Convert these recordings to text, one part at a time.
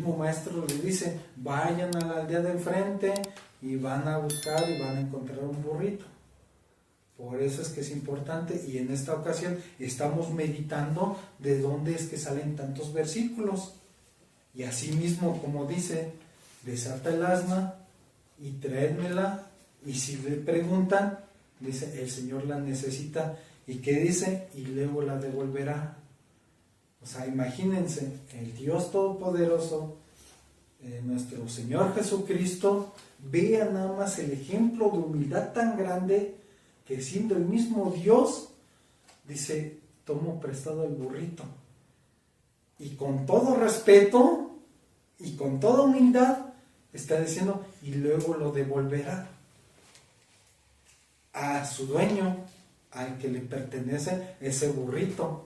mismo maestro le dice, vayan a la aldea de enfrente y van a buscar y van a encontrar un burrito. Por eso es que es importante, y en esta ocasión estamos meditando de dónde es que salen tantos versículos. Y así mismo, como dice, desata el asna y traédmela, y si le preguntan, dice, el Señor la necesita, y ¿qué dice? Y luego la devolverá. O sea, imagínense, el Dios Todopoderoso, nuestro Señor Jesucristo, vea nada más el ejemplo de humildad tan grande, que siendo el mismo Dios, dice, tomo prestado el burrito. Y con todo respeto y con toda humildad, está diciendo, y luego lo devolverá a su dueño, al que le pertenece ese burrito.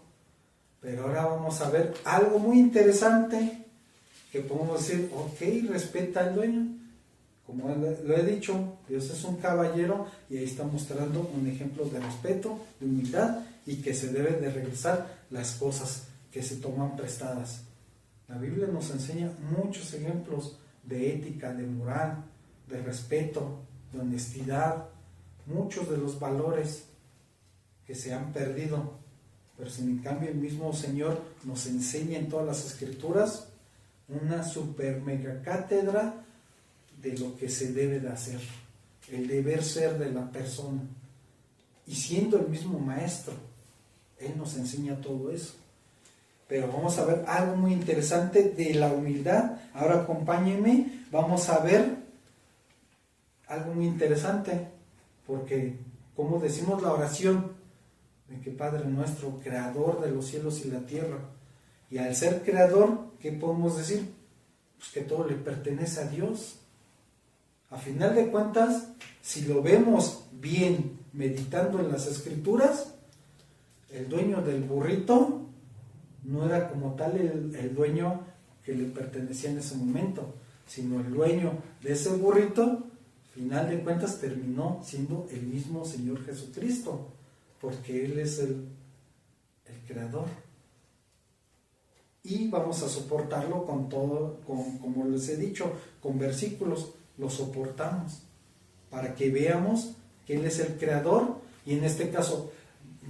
Pero ahora vamos a ver algo muy interesante, que podemos decir, ok, respeta al dueño. Como lo he dicho, Dios es un caballero, y ahí está mostrando un ejemplo de respeto, de humildad, y que se deben de regresar las cosas que se toman prestadas. La Biblia nos enseña muchos ejemplos de ética, de moral, de respeto, de honestidad, muchos de los valores que se han perdido. Pero sin en cambio el mismo Señor nos enseña en todas las Escrituras una super mega cátedra de lo que se debe de hacer, el deber ser de la persona. Y siendo el mismo maestro, Él nos enseña todo eso. Pero vamos a ver algo muy interesante de la humildad. Ahora acompáñenme, vamos a ver algo muy interesante, porque como decimos la oración, de que Padre nuestro, creador de los cielos y la tierra, y al ser creador, ¿qué podemos decir? Pues que todo le pertenece a Dios. A final de cuentas, si lo vemos bien meditando en las Escrituras, el dueño del burrito no era como tal el dueño que le pertenecía en ese momento, sino el dueño de ese burrito, a final de cuentas, terminó siendo el mismo Señor Jesucristo, porque Él es el creador. Y vamos a soportarlo con todo, como les he dicho, con versículos, lo soportamos, para que veamos que Él es el creador, y en este caso,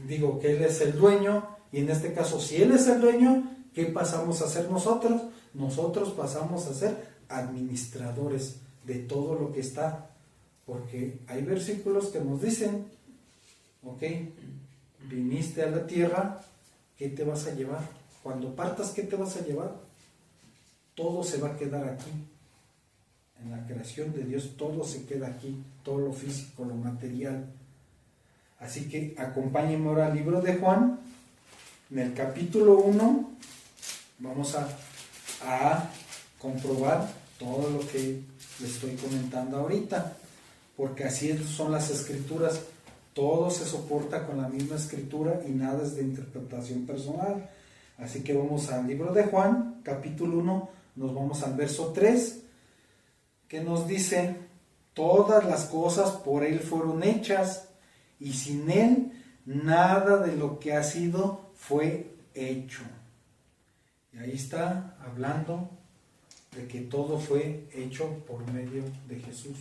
digo que Él es el dueño, y en este caso, si Él es el dueño, ¿qué pasamos a ser nosotros? Nosotros pasamos a ser administradores de todo lo que está, porque hay versículos que nos dicen, ok, viniste a la tierra, ¿qué te vas a llevar? Cuando partas, ¿qué te vas a llevar? Todo se va a quedar aquí. En la creación de Dios todo se queda aquí, todo lo físico, lo material. Así que acompáñenme ahora al libro de Juan, en el capítulo 1, vamos a comprobar todo lo que les estoy comentando ahorita, porque así son las Escrituras. Todo se soporta con la misma Escritura y nada es de interpretación personal. Así que vamos al libro de Juan, capítulo 1, nos vamos al verso 3, que nos dice, todas las cosas por Él fueron hechas, y sin Él nada de lo que ha sido fue hecho. Y ahí está hablando de que todo fue hecho por medio de Jesús.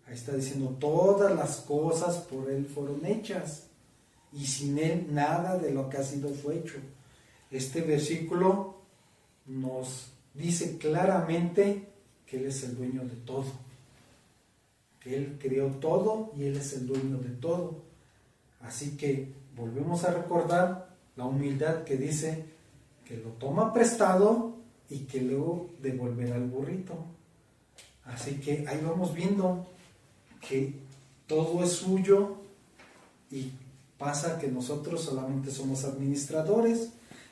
Ahí está diciendo, todas las cosas por Él fueron hechas, y sin Él nada de lo que ha sido fue hecho. Este versículo nos dice claramente que Él es el dueño de todo, que Él creó todo y Él es el dueño de todo. Así que volvemos a recordar la humildad que dice que lo toma prestado y que luego devolverá el burrito. Así que ahí vamos viendo que todo es suyo, y pasa que nosotros solamente somos administradores.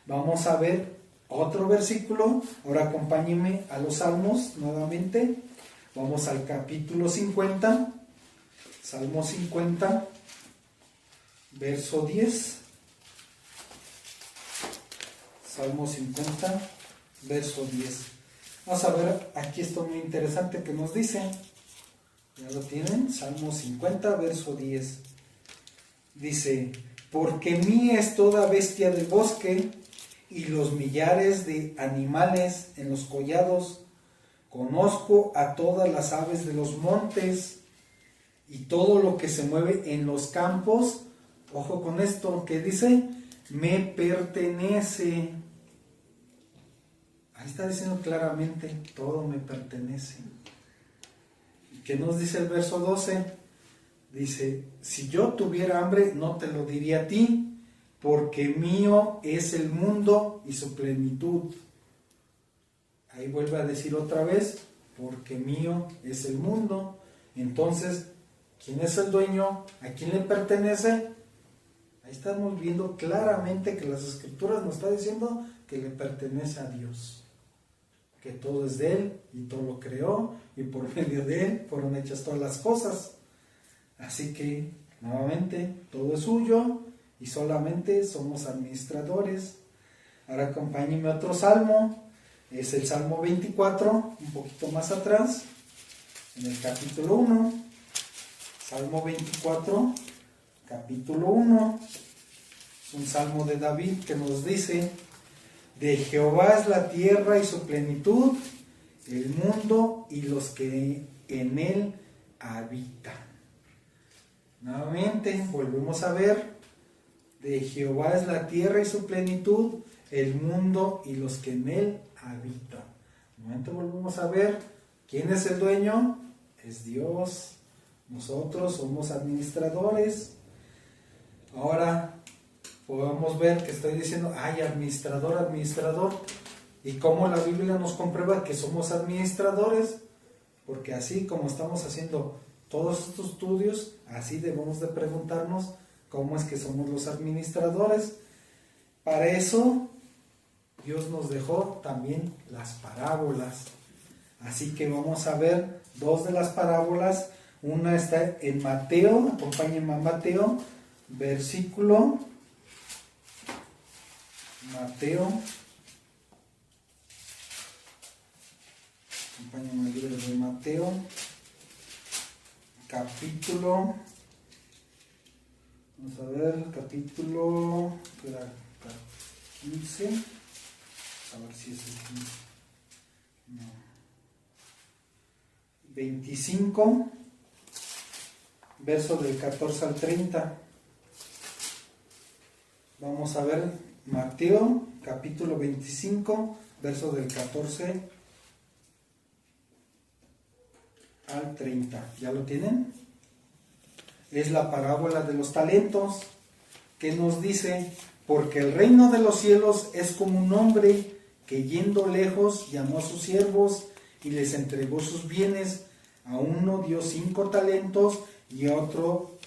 Vamos a ver otro versículo. Ahora acompáñenme a los Salmos nuevamente. Vamos al capítulo 50, Salmo 50, verso 10. Salmo 50, verso 10. Vamos a ver, aquí está muy interesante que nos dice. ¿Ya lo tienen? Salmo 50, verso 10. Dice, porque mía es toda bestia del bosque, y los millares de animales en los collados. Conozco a todas las aves de los montes y todo lo que se mueve en los campos. Ojo con esto, que dice, me pertenece. Ahí está diciendo claramente, todo me pertenece. ¿Qué nos dice el verso 12? Dice, si yo tuviera hambre, no te lo diría a ti, porque mío es el mundo y su plenitud. Ahí vuelve a decir otra vez, porque mío es el mundo. Entonces, ¿quién es el dueño? ¿A quién le pertenece? Ahí estamos viendo claramente que las Escrituras nos está diciendo que le pertenece a Dios. Que todo es de Él y todo lo creó y por medio de Él fueron hechas todas las cosas. Así que, nuevamente, todo es suyo y solamente somos administradores. Ahora acompáñenme a otro salmo, es el Salmo 24, un poquito más atrás, en el capítulo 1. Salmo 24, capítulo 1, es un salmo de David que nos dice, de Jehová es la tierra y su plenitud, el mundo y los que en él habitan. Nuevamente, volvemos a ver, de Jehová es la tierra y su plenitud, el mundo y los que en él habitan. Nuevamente volvemos a ver, ¿quién es el dueño? Es Dios. Nosotros somos administradores. Ahora podemos ver que estoy diciendo, ay, administrador. ¿Y cómo la Biblia nos comprueba que somos administradores? Porque así como estamos haciendo todos estos estudios, así debemos de preguntarnos cómo es que somos los administradores. Para eso, Dios nos dejó también las parábolas. Así que vamos a ver dos de las parábolas. Una está en Mateo, acompáñenme a Mateo, acompáñenme al libro de Mateo, capítulo, vamos a ver, capítulo 15, a ver si es el 15, no, 25, verso del 14 al 30. Vamos a ver Mateo, capítulo 25, verso del 14 al 30. ¿Ya lo tienen? Es la parábola de los talentos, que nos dice, porque el reino de los cielos es como un hombre que yendo lejos llamó a sus siervos y les entregó sus bienes. A uno dio 5 talentos y a otro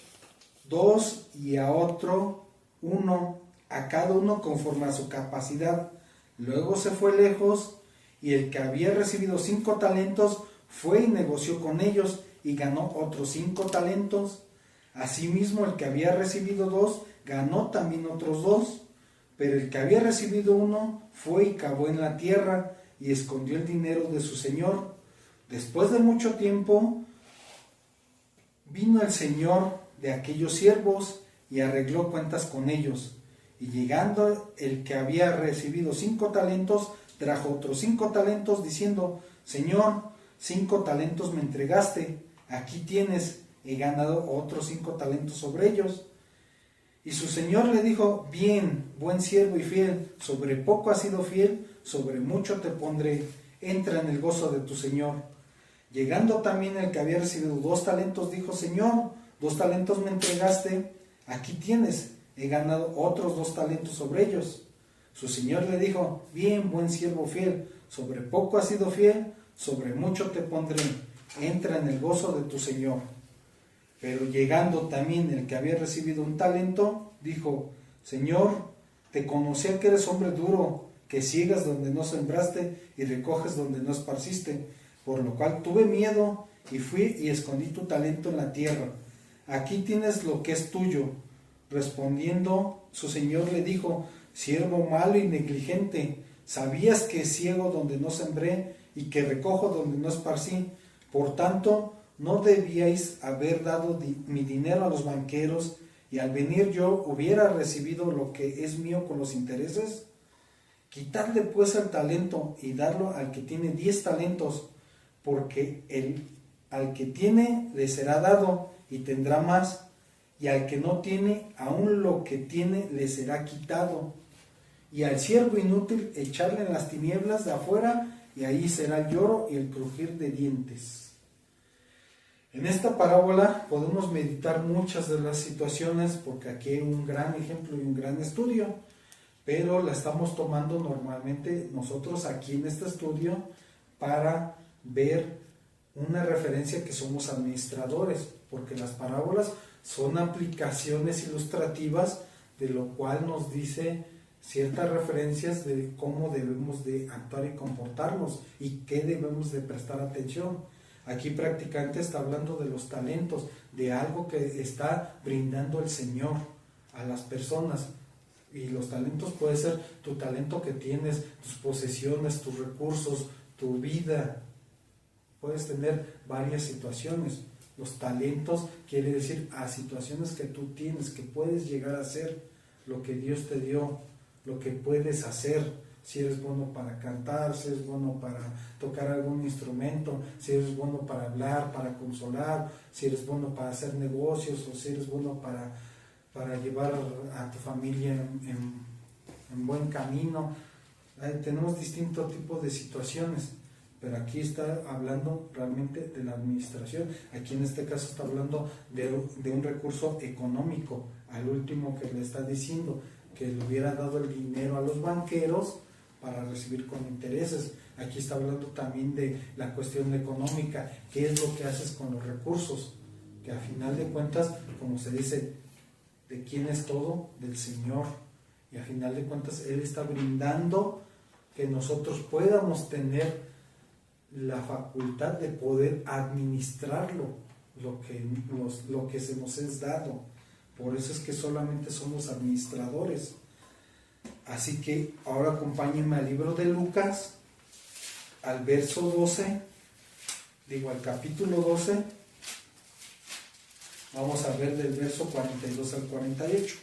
2 y a otro 1, a cada uno conforme a su capacidad. Luego se fue lejos y el que había recibido 5 talentos fue y negoció con ellos y ganó otros 5 talentos. Asimismo el que había recibido 2 ganó también otros 2, pero el que había recibido 1 fue y cavó en la tierra y escondió el dinero de su señor. Después de mucho tiempo vino el señor de aquellos siervos y arregló cuentas con ellos. Y llegando el que había recibido 5 talentos, trajo otros 5 talentos, diciendo, Señor, 5 talentos me entregaste, aquí tienes, he ganado otros 5 talentos sobre ellos. Y su señor le dijo, bien, buen siervo y fiel, sobre poco has sido fiel, sobre mucho te pondré, entra en el gozo de tu señor. Llegando también el que había recibido 2 talentos, dijo, Señor, 2 talentos me entregaste, aquí tienes, he ganado otros 2 talentos sobre ellos. Su señor le dijo, bien, buen siervo fiel, sobre poco has sido fiel, sobre mucho te pondré, entra en el gozo de tu señor. Pero llegando también el que había recibido 1 talento, dijo, Señor, te conocía que eres hombre duro, que ciegas donde no sembraste y recoges donde no esparciste, por lo cual tuve miedo y fui y escondí tu talento en la tierra. Aquí tienes lo que es tuyo. Respondiendo, su señor le dijo, siervo malo y negligente, ¿sabías que ciego donde no sembré y que recojo donde no esparcí? Por tanto, ¿no debíais haber dado mi dinero a los banqueros y al venir yo hubiera recibido lo que es mío con los intereses? Quitarle pues el talento y darlo al que tiene 10 talentos, porque al que tiene le será dado y tendrá más, y al que no tiene, aún lo que tiene le será quitado. Y al siervo inútil echarle en las tinieblas de afuera, y ahí será el lloro y el crujir de dientes. En esta parábola podemos meditar muchas de las situaciones, porque aquí hay un gran ejemplo y un gran estudio, pero la estamos tomando normalmente nosotros aquí en este estudio para ver una referencia que somos administradores, porque las parábolas son aplicaciones ilustrativas, de lo cual nos dice ciertas referencias de cómo debemos de actuar y comportarnos y qué debemos de prestar atención. Aquí prácticamente está hablando de los talentos, de algo que está brindando el Señor a las personas. Y los talentos puede ser tu talento que tienes, tus posesiones, tus recursos, tu vida. Puedes tener varias situaciones. Los talentos quiere decir a situaciones que tú tienes, que puedes llegar a hacer, lo que Dios te dio, lo que puedes hacer. Si eres bueno para cantar, si eres bueno para tocar algún instrumento, si eres bueno para hablar, para consolar, si eres bueno para hacer negocios, o si eres bueno para llevar a tu familia en buen camino. Tenemos distintos tipos de situaciones, pero aquí está hablando realmente de la administración. Aquí en este caso está hablando de un recurso económico, al último que le está diciendo, que le hubiera dado el dinero a los banqueros para recibir con intereses. Aquí está hablando también de la cuestión económica, qué es lo que haces con los recursos, que a final de cuentas, como se dice, ¿de quién es todo? Del Señor. Y a final de cuentas Él está brindando que nosotros podamos tener la facultad de poder administrarlo, lo que se nos es dado. Por eso es que solamente somos administradores. Así que ahora acompáñenme al libro de Lucas, al verso 12, al capítulo 12. Vamos a ver del verso 42 al 48.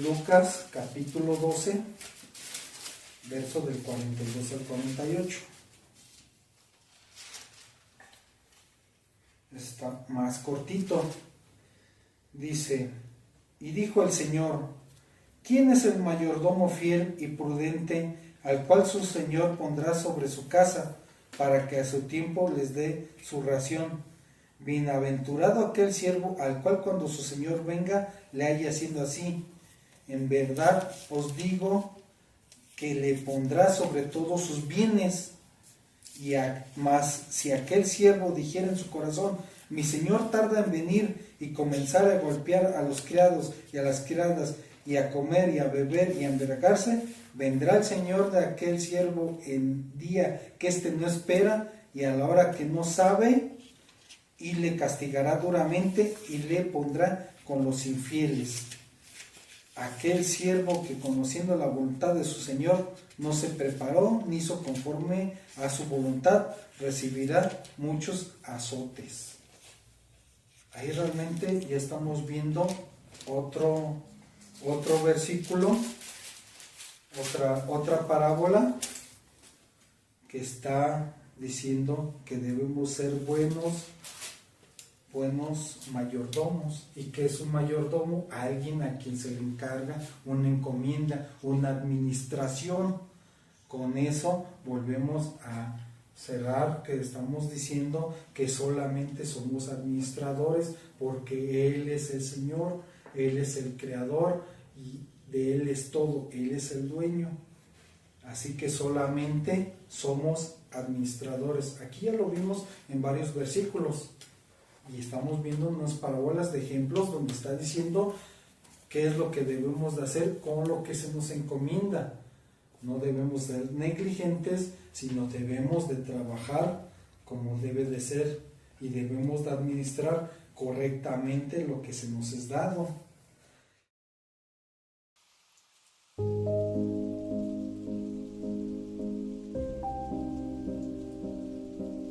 Lucas, capítulo 12, verso del 42 al 48. Está más cortito. Dice: y dijo el Señor: ¿quién es el mayordomo fiel y prudente, al cual su Señor pondrá sobre su casa, para que a su tiempo les dé su ración? Bienaventurado aquel siervo al cual cuando su Señor venga le haya haciendo así. En verdad os digo que le pondrá sobre todos sus bienes. Mas si aquel siervo dijera en su corazón: mi Señor tarda en venir, y comenzar a golpear a los criados y a las criadas, y a comer y a beber y a embriagarse, vendrá el Señor de aquel siervo en día que éste no espera y a la hora que no sabe, y le castigará duramente y le pondrá con los infieles. Aquel siervo que, conociendo la voluntad de su Señor, no se preparó ni hizo conforme a su voluntad, recibirá muchos azotes. Ahí realmente ya estamos viendo otro versículo, otra parábola que está diciendo que debemos ser buenos mayordomos. ¿Y qué es un mayordomo? Alguien a quien se le encarga una encomienda, una administración. Con eso volvemos a cerrar, que estamos diciendo que solamente somos administradores, porque Él es el Señor, Él es el creador y de Él es todo, Él es el dueño. Así que solamente somos administradores. Aquí ya lo vimos en varios versículos y estamos viendo unas parábolas de ejemplos donde está diciendo qué es lo que debemos de hacer con lo que se nos encomienda. No debemos ser negligentes, sino debemos de trabajar como debe de ser y debemos de administrar correctamente lo que se nos es dado.